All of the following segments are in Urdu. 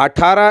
18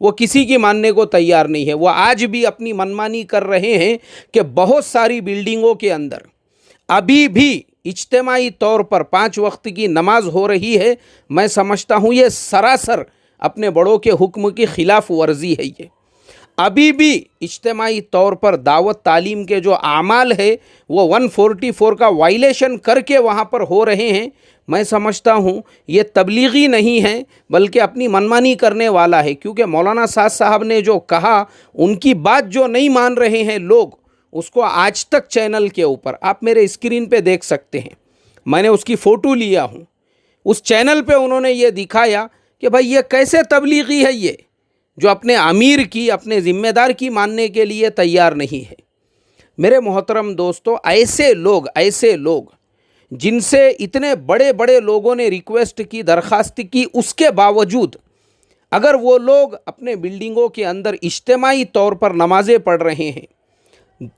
وہ کسی کی ماننے کو تیار نہیں ہے. وہ آج بھی اپنی منمانی کر رہے ہیں کہ بہت ساری بلڈنگوں کے اندر ابھی بھی اجتماعی طور پر 5 وقت کی نماز ہو رہی ہے. میں سمجھتا ہوں یہ سراسر اپنے بڑوں کے حکم کی خلاف ورزی ہے. یہ ابھی بھی اجتماعی طور پر دعوت تعلیم کے جو اعمال ہے وہ 144 کا وائلیشن کر کے وہاں پر ہو رہے ہیں. میں سمجھتا ہوں یہ تبلیغی نہیں ہے بلکہ اپنی منمانی کرنے والا ہے، کیونکہ مولانا سعد صاحب نے جو کہا ان کی بات جو نہیں مان رہے ہیں لوگ، اس کو آج تک چینل کے اوپر آپ میرے اسکرین پہ دیکھ سکتے ہیں. میں نے اس کی فوٹو لیا ہوں. اس چینل پہ انہوں نے یہ دکھایا کہ بھائی یہ کیسے تبلیغی ہے یہ جو اپنے امیر کی، اپنے ذمہ دار کی ماننے کے لیے تیار نہیں ہے. میرے محترم دوستو، ایسے لوگ جن سے اتنے بڑے بڑے لوگوں نے ریکویسٹ کی، درخواست کی، اس کے باوجود اگر وہ لوگ اپنے بلڈنگوں کے اندر اجتماعی طور پر نمازیں پڑھ رہے ہیں،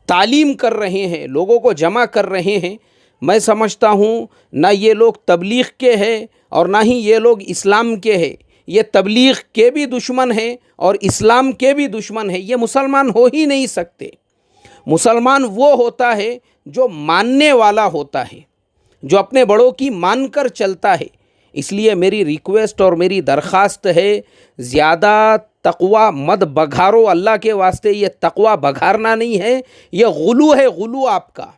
تعلیم کر رہے ہیں، لوگوں کو جمع کر رہے ہیں، میں سمجھتا ہوں نہ یہ لوگ تبلیغ کے ہیں اور نہ ہی یہ لوگ اسلام کے ہیں. یہ تبلیغ کے بھی دشمن ہیں اور اسلام کے بھی دشمن ہیں. یہ مسلمان ہو ہی نہیں سکتے. مسلمان وہ ہوتا ہے جو ماننے والا ہوتا ہے، جو اپنے بڑوں کی مان کر چلتا ہے. اس لیے میری ریکویسٹ اور میری درخواست ہے، زیادہ تقوی مت بگھارو. اللہ کے واسطے یہ تقوی بگھارنا نہیں ہے، یہ غلو ہے، غلو آپ کا.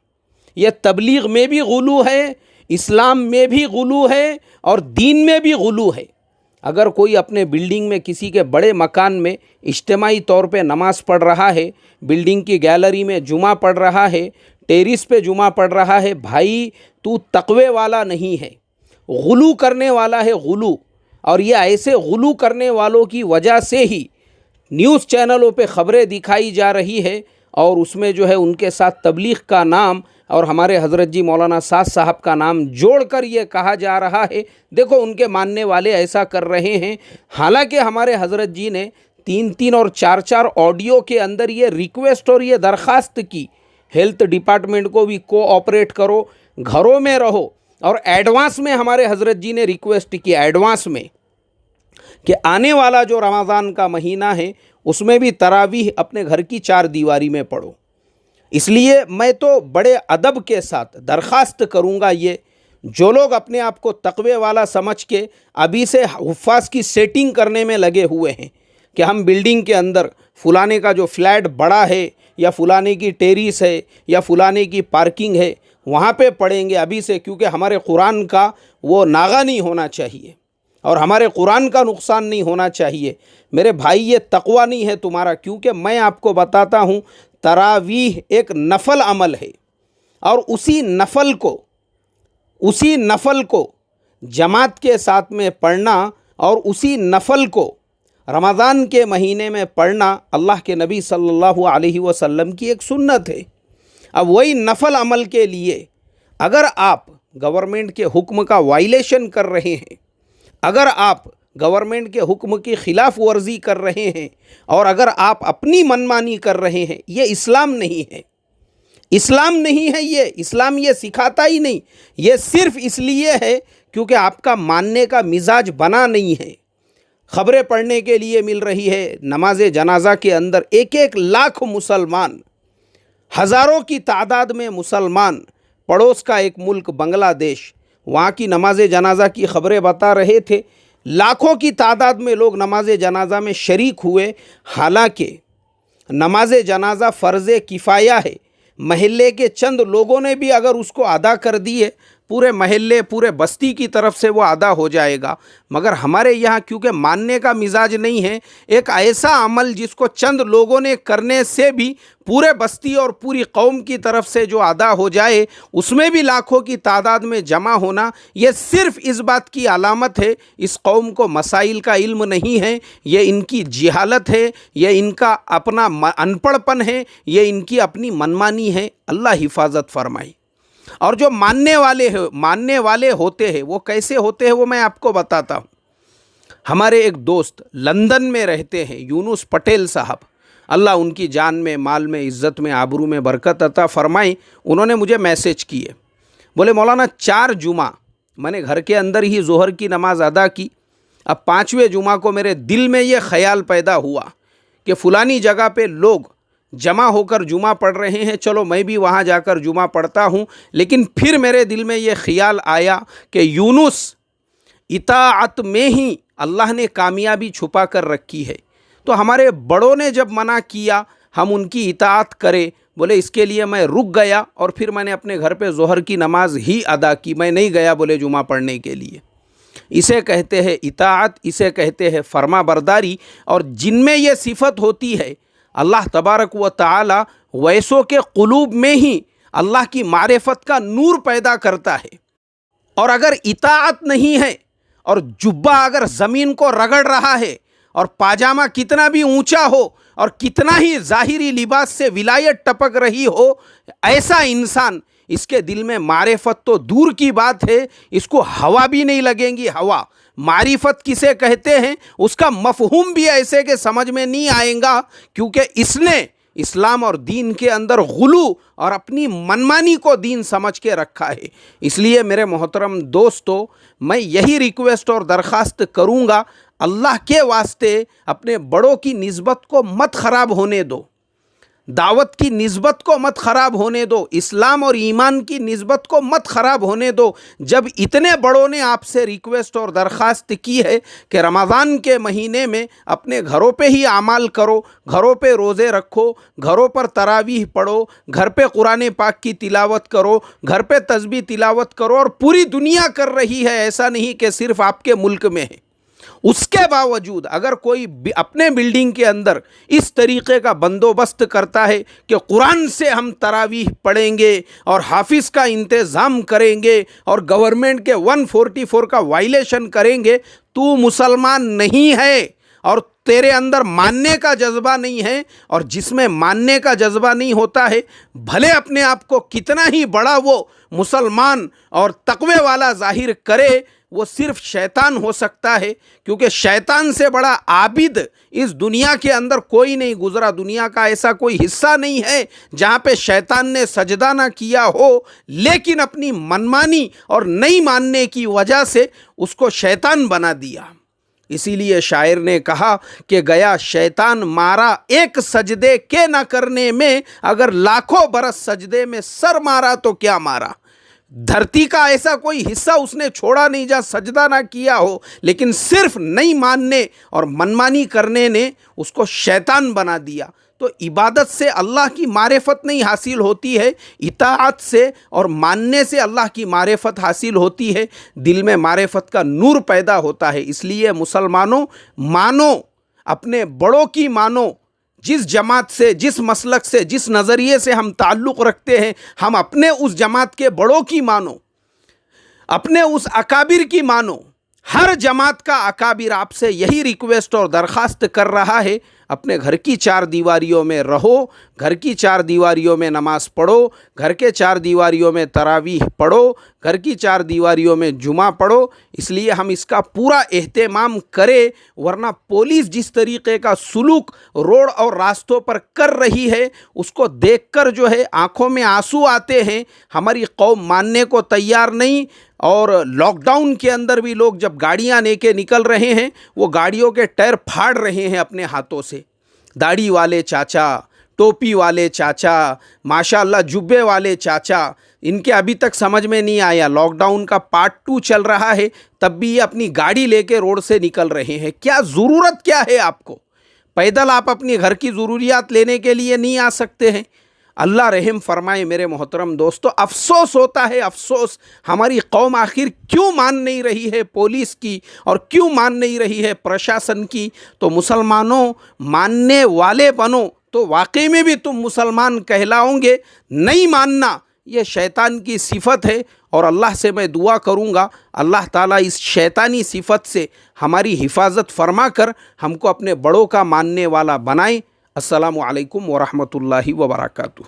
یہ تبلیغ میں بھی غلو ہے، اسلام میں بھی غلو ہے اور دین میں بھی غلو ہے. اگر کوئی اپنے بلڈنگ میں کسی کے بڑے مکان میں اجتماعی طور پہ نماز پڑھ رہا ہے، بلڈنگ کی گیلری میں جمعہ پڑھ رہا ہے، ٹیرس پہ جمعہ پڑھ رہا ہے، بھائی تو تقوی والا نہیں ہے، غلو کرنے والا ہے، غلو. اور یہ ایسے غلو کرنے والوں کی وجہ سے ہی نیوز چینلوں پہ خبریں دکھائی جا رہی ہے اور اس میں جو ہے ان کے ساتھ تبلیغ کا نام اور ہمارے حضرت جی مولانا سعد صاحب کا نام جوڑ کر یہ کہا جا رہا ہے دیکھو ان کے ماننے والے ایسا کر رہے ہیں. حالانکہ ہمارے حضرت جی نے 3 اور 4 آڈیو کے اندر یہ ریکویسٹ اور یہ درخواست کی، ہیلتھ ڈپارٹمنٹ کو بھی کوآپریٹ کرو، گھروں میں رہو. اور ایڈوانس میں ہمارے حضرت جی نے ریکویسٹ کی، ایڈوانس میں، کہ آنے والا جو رمضان کا مہینہ ہے اس میں بھی تراویح اپنے گھر کی 4 دیواری میں پڑھو. اس لیے میں تو بڑے ادب کے ساتھ درخواست کروں گا، یہ جو لوگ اپنے آپ کو تقوی والا سمجھ کے ابھی سے حفاظ کی سیٹنگ کرنے میں لگے ہوئے ہیں کہ ہم بلڈنگ کے اندر فلانے کا جو فلیٹ بڑا ہے یا فلانے کی ٹیریس ہے یا فلانے کی پارکنگ ہے وہاں پہ پڑھیں گے ابھی سے، کیونکہ ہمارے قرآن کا وہ ناغہ نہیں ہونا چاہیے اور ہمارے قرآن کا نقصان نہیں ہونا چاہیے. میرے بھائی یہ تقوی نہیں ہے تمہارا، کیونکہ میں آپ کو بتاتا ہوں تراویح ایک نفل عمل ہے اور اسی نفل کو جماعت کے ساتھ میں پڑھنا اور اسی نفل کو رمضان کے مہینے میں پڑھنا اللہ کے نبی صلی اللہ علیہ وسلم کی ایک سنت ہے. اب وہی نفل عمل کے لیے اگر آپ گورنمنٹ کے حکم کا وائلیشن کر رہے ہیں، اگر آپ گورنمنٹ کے حکم کی خلاف ورزی کر رہے ہیں اور اگر آپ اپنی منمانی کر رہے ہیں، یہ اسلام نہیں ہے. اسلام نہیں ہے، یہ اسلام یہ سکھاتا ہی نہیں. یہ صرف اس لیے ہے کیونکہ آپ کا ماننے کا مزاج بنا نہیں ہے. خبریں پڑھنے کے لیے مل رہی ہے نماز جنازہ کے اندر 1 لاکھ مسلمان، ہزاروں کی تعداد میں مسلمان، پڑوس کا ایک ملک بنگلہ دیش، وہاں کی نماز جنازہ کی خبریں بتا رہے تھے. لاکھوں کی تعداد میں لوگ نماز جنازہ میں شریک ہوئے. حالانکہ نماز جنازہ فرض کفایہ ہے، محلے کے چند لوگوں نے بھی اگر اس کو ادا کر دیے پورے محلے، پورے بستی کی طرف سے وہ ادا ہو جائے گا. مگر ہمارے یہاں کیونکہ ماننے کا مزاج نہیں ہے، ایک ایسا عمل جس کو چند لوگوں نے کرنے سے بھی پورے بستی اور پوری قوم کی طرف سے جو ادا ہو جائے، اس میں بھی لاکھوں کی تعداد میں جمع ہونا، یہ صرف اس بات کی علامت ہے اس قوم کو مسائل کا علم نہیں ہے، یہ ان کی جہالت ہے، یہ ان کا اپنا ان پڑھ پن ہے، یہ ان کی اپنی منمانی ہے. اللہ حفاظت فرمائے. اور جو ماننے والے ہوتے ہیں وہ کیسے ہوتے ہیں وہ میں آپ کو بتاتا ہوں. ہمارے ایک دوست لندن میں رہتے ہیں، یونس پٹیل صاحب، اللہ ان کی جان میں، مال میں، عزت میں، آبرو میں برکت عطا فرمائے. انہوں نے مجھے میسج کیے، بولے مولانا 4 جمعہ میں نے گھر کے اندر ہی ظہر کی نماز ادا کی اب 5ویں جمعہ کو میرے دل میں یہ خیال پیدا ہوا کہ فلانی جگہ پہ لوگ جمع ہو کر جمعہ پڑھ رہے ہیں، چلو میں بھی وہاں جا کر جمعہ پڑھتا ہوں. لیکن پھر میرے دل میں یہ خیال آیا کہ یونس اطاعت میں ہی اللہ نے کامیابی چھپا کر رکھی ہے. تو ہمارے بڑوں نے جب منع کیا ہم ان کی اطاعت کریں، بولے اس کے لیے میں رک گیا اور پھر میں نے اپنے گھر پہ ظہر کی نماز ہی ادا کی، میں نہیں گیا بولے جمعہ پڑھنے کے لیے. اسے کہتے ہیں اطاعت، اسے کہتے ہیں فرما برداری. اور جن میں یہ صفت ہوتی ہے اللہ تبارک و تعالی ویسوں کے قلوب میں ہی اللہ کی معرفت کا نور پیدا کرتا ہے. اور اگر اطاعت نہیں ہے اور جبہ اگر زمین کو رگڑ رہا ہے اور پاجامہ کتنا بھی اونچا ہو اور کتنا ہی ظاہری لباس سے ولایت ٹپک رہی ہو، ایسا انسان، اس کے دل میں معرفت تو دور کی بات ہے، اس کو ہوا بھی نہیں لگیں گی. ہوا معرفت کسے کہتے ہیں اس کا مفہوم بھی ایسے کہ سمجھ میں نہیں آئیں گا، کیونکہ اس نے اسلام اور دین کے اندر غلو اور اپنی منمانی کو دین سمجھ کے رکھا ہے. اس لیے میرے محترم دوستو، میں یہی ریکویسٹ اور درخواست کروں گا، اللہ کے واسطے اپنے بڑوں کی نسبت کو مت خراب ہونے دو، دعوت کی نسبت کو مت خراب ہونے دو، اسلام اور ایمان کی نسبت کو مت خراب ہونے دو. جب اتنے بڑوں نے آپ سے ریکویسٹ اور درخواست کی ہے کہ رمضان کے مہینے میں اپنے گھروں پہ ہی اعمال کرو، گھروں پہ روزے رکھو، گھروں پر تراویح پڑھو، گھر پہ قرآن پاک کی تلاوت کرو، گھر پہ تسبیح تلاوت کرو، اور پوری دنیا کر رہی ہے، ایسا نہیں کہ صرف آپ کے ملک میں ہے. اس کے باوجود اگر کوئی اپنے بلڈنگ کے اندر اس طریقے کا بندوبست کرتا ہے کہ قرآن سے ہم تراویح پڑھیں گے اور حافظ کا انتظام کریں گے اور گورنمنٹ کے 144 کا وائلیشن کریں گے، تو مسلمان نہیں ہے اور تیرے اندر ماننے کا جذبہ نہیں ہے. اور جس میں ماننے کا جذبہ نہیں ہوتا ہے، بھلے اپنے آپ کو کتنا ہی بڑا وہ مسلمان اور تقوی والا ظاہر کرے، وہ صرف شیطان ہو سکتا ہے. کیونکہ شیطان سے بڑا عابد اس دنیا کے اندر کوئی نہیں گزرا. دنیا کا ایسا کوئی حصہ نہیں ہے جہاں پہ شیطان نے سجدہ نہ کیا ہو، لیکن اپنی منمانی اور نہیں ماننے کی وجہ سے اس کو شیطان بنا دیا. اسی لیے شاعر نے کہا کہ گیا شیطان مارا ایک سجدے کے نہ کرنے میں، اگر لاکھوں برس سجدے میں سر مارا تو کیا مارا. دھرتی کا ایسا کوئی حصہ اس نے چھوڑا نہیں جہاں سجدہ نہ کیا ہو، لیکن صرف نہیں ماننے اور منمانی کرنے نے اس کو شیطان بنا دیا. تو عبادت سے اللہ کی معرفت نہیں حاصل ہوتی ہے، اطاعت سے اور ماننے سے اللہ کی معرفت حاصل ہوتی ہے، دل میں معرفت کا نور پیدا ہوتا ہے. اس لیے مسلمانوں، مانو، اپنے بڑوں کی مانو. جس جماعت سے، جس مسلک سے، جس نظریے سے ہم تعلق رکھتے ہیں، ہم اپنے اس جماعت کے بڑوں کی مانو، اپنے اس اکابر کی مانو. ہر جماعت کا اکابر آپ سے یہی ریکویسٹ اور درخواست کر رہا ہے، اپنے گھر کی 4 دیواریوں میں رہو، گھر کی 4 دیواریوں میں نماز پڑھو، گھر کے 4 دیواریوں میں تراویح پڑھو، گھر کی 4 دیواریوں میں جمعہ پڑھو. اس لیے ہم اس کا پورا اہتمام کریں، ورنہ پولیس جس طریقے کا سلوک روڈ اور راستوں پر کر رہی ہے، اس کو دیکھ کر جو ہے آنکھوں میں آنسو آتے ہیں. ہماری قوم ماننے کو تیار نہیں. اور لاک ڈاؤن کے اندر بھی لوگ جب گاڑیاں لے کے نکل رہے ہیں، وہ گاڑیوں کے ٹائر پھاڑ رہے ہیں اپنے ہاتھوں سے. داڑھی والے چاچا، ٹوپی والے چاچا، ماشاءاللہ جبے والے چاچا، ان کے ابھی تک سمجھ میں نہیں آیا لاک ڈاؤن کا پارٹ 2 چل رہا ہے، تب بھی یہ اپنی گاڑی لے کے روڈ سے نکل رہے ہیں. کیا ضرورت کیا ہے آپ کو؟ پیدل آپ اپنی گھر کی ضروریات لینے کے لیے نہیں آ سکتے ہیں؟ اللہ رحم فرمائے میرے محترم دوستو. افسوس ہوتا ہے، افسوس. ہماری قوم آخر کیوں مان نہیں رہی ہے پولیس کی اور کیوں مان نہیں رہی ہے پرشاسن کی؟ تو مسلمانوں، ماننے والے بنو تو واقعی میں بھی تم مسلمان کہلاؤ گے. نہیں ماننا یہ شیطان کی صفت ہے، اور اللہ سے میں دعا کروں گا اللہ تعالیٰ اس شیطانی صفت سے ہماری حفاظت فرما کر ہم کو اپنے بڑوں کا ماننے والا بنائے. السلام علیکم ورحمۃ اللہ وبرکاتہ.